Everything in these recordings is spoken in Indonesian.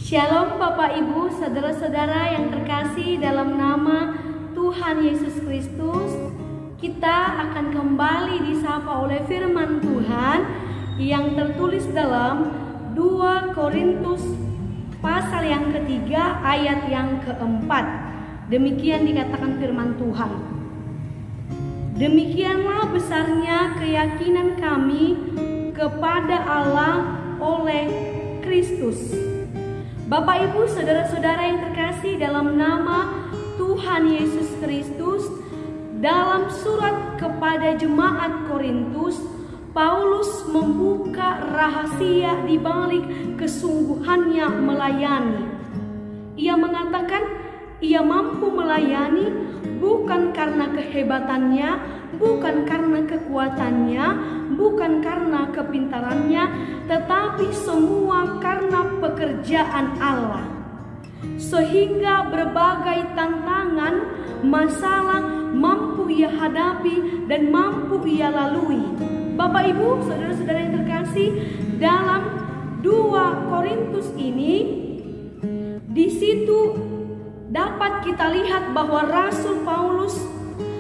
Shalom Bapak Ibu, saudara-saudara yang terkasih dalam nama Tuhan Yesus Kristus. Kita akan kembali disapa oleh firman Tuhan yang tertulis dalam 2 Korintus pasal yang ketiga ayat yang keempat. Demikian dikatakan firman Tuhan. Demikianlah besarnya keyakinan kami kepada Allah oleh Kristus. Bapak Ibu, saudara-saudara yang terkasih dalam nama Tuhan Yesus Kristus, dalam surat kepada jemaat Korintus, Paulus membuka rahasia di balik kesungguhannya melayani. Ia mengatakan ia mampu melayani bukan karena kehebatannya, bukan karena kekuatannya, bukan karena kepintarannya, tetapi semua karena pekerjaan Allah. Sehingga berbagai tantangan, masalah mampu ia hadapi dan mampu ia lalui. Bapak Ibu, saudara-saudara yang terkasih, dalam 2 Korintus ini, di situ dapat kita lihat bahwa Rasul Paulus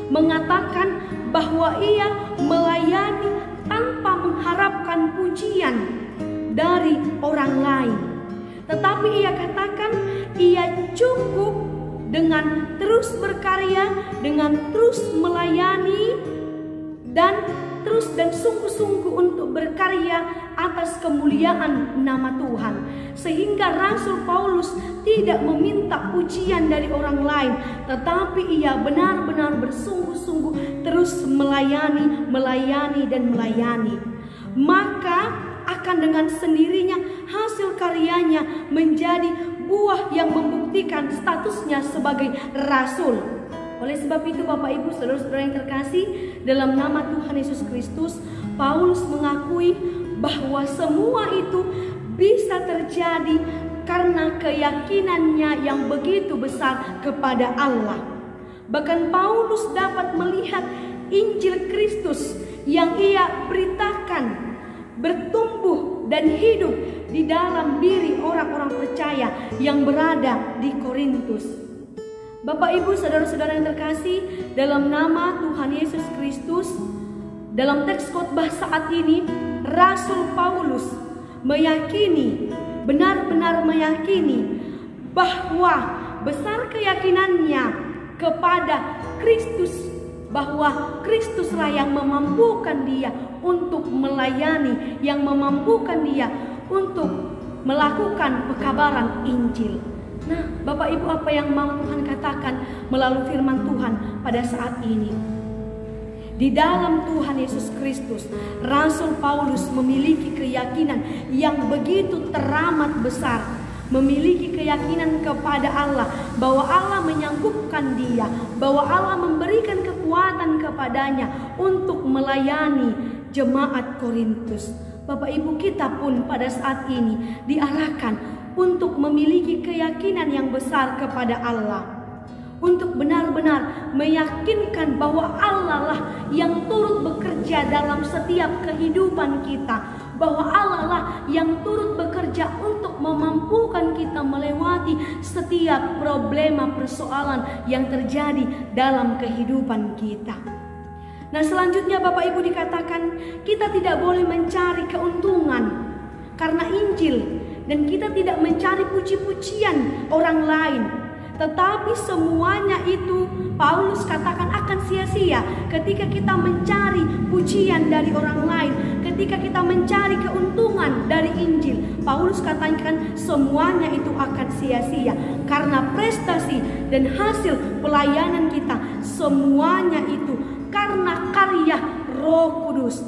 mengatakan bahwa ia melayani tanpa mengharapkan pujian dari orang lain. Tetapi ia katakan ia cukup dengan terus berkarya, dengan terus melayani dan sungguh-sungguh untuk berkarya atas kemuliaan nama Tuhan. Sehingga Rasul Paulus tidak meminta pujian dari orang lain, tetapi ia benar-benar bersungguh-sungguh terus melayani dan melayani. Maka akan dengan sendirinya hasil karyanya menjadi buah yang membuktikan statusnya sebagai rasul. Oleh sebab itu Bapak Ibu, saudara-saudara yang terkasih, dalam nama Tuhan Yesus Kristus, Paulus mengakui bahwa semua itu bisa terjadi karena keyakinannya yang begitu besar kepada Allah. Bahkan Paulus dapat melihat Injil Kristus yang ia beritakan bertumbuh dan hidup di dalam diri orang-orang percaya yang berada di Korintus. Bapak Ibu, saudara-saudara yang terkasih, dalam nama Tuhan Yesus Kristus, dalam teks khotbah saat ini, Rasul Paulus meyakini, benar-benar meyakini bahwa besar keyakinannya kepada Kristus, bahwa Kristuslah yang memampukan dia untuk melayani, yang memampukan dia untuk melakukan pekabaran Injil. Nah, Bapak Ibu, apa yang mau Tuhan katakan melalui firman Tuhan pada saat ini? Di dalam Tuhan Yesus Kristus, Rasul Paulus memiliki keyakinan yang begitu teramat besar. Memiliki keyakinan kepada Allah, bahwa Allah menyanggupkan dia, bahwa Allah memberikan kekuatan kepadanya untuk melayani jemaat Korintus. Bapak Ibu, kita pun pada saat ini diarahkan untuk memiliki keyakinan yang besar kepada Allah, untuk benar-benar meyakinkan bahwa Allah lah yang turut bekerja dalam setiap kehidupan kita, bahwa Allah lah yang turut bekerja untuk memampukan kita melewati setiap problema persoalan yang terjadi dalam kehidupan kita. Nah, selanjutnya Bapak Ibu dikatakan kita tidak boleh mencari keuntungan karena Injil, dan kita tidak mencari puji-pujian orang lain. Tetapi semuanya itu Paulus katakan akan sia-sia ketika kita mencari pujian dari orang lain, ketika kita mencari keuntungan dari Injil. Paulus katakan semuanya itu akan sia-sia karena prestasi dan hasil pelayanan kita semuanya itu karena karya Roh Kudus.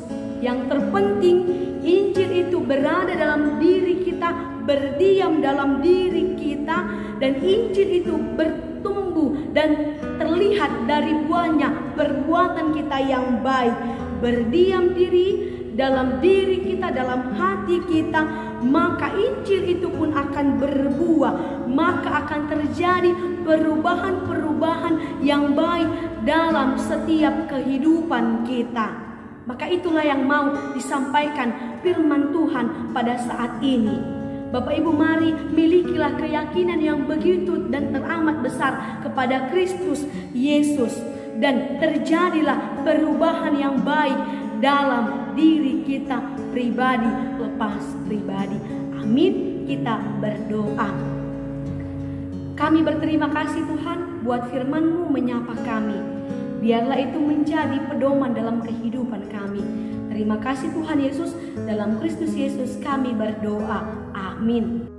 Yang terpenting, Injil itu berada dalam diri kita, berdiam dalam diri kita, dan Injil itu bertumbuh dan terlihat dari buahnya perbuatan kita yang baik. Berdiam diri dalam diri kita, dalam hati kita, maka Injil itu pun akan berbuah, maka akan terjadi perubahan-perubahan yang baik dalam setiap kehidupan kita. Maka itulah yang mau disampaikan firman Tuhan pada saat ini. Bapak Ibu, mari milikilah keyakinan yang begitu dan teramat besar kepada Kristus Yesus, dan terjadilah perubahan yang baik dalam diri kita pribadi lepas pribadi. Amin. Kita berdoa. Kami berterima kasih Tuhan buat firman-Mu menyapa kami. Biarlah itu menjadi pedoman dalam kehidupan kami. Terima kasih Tuhan Yesus, dalam Kristus Yesus kami berdoa. Amin.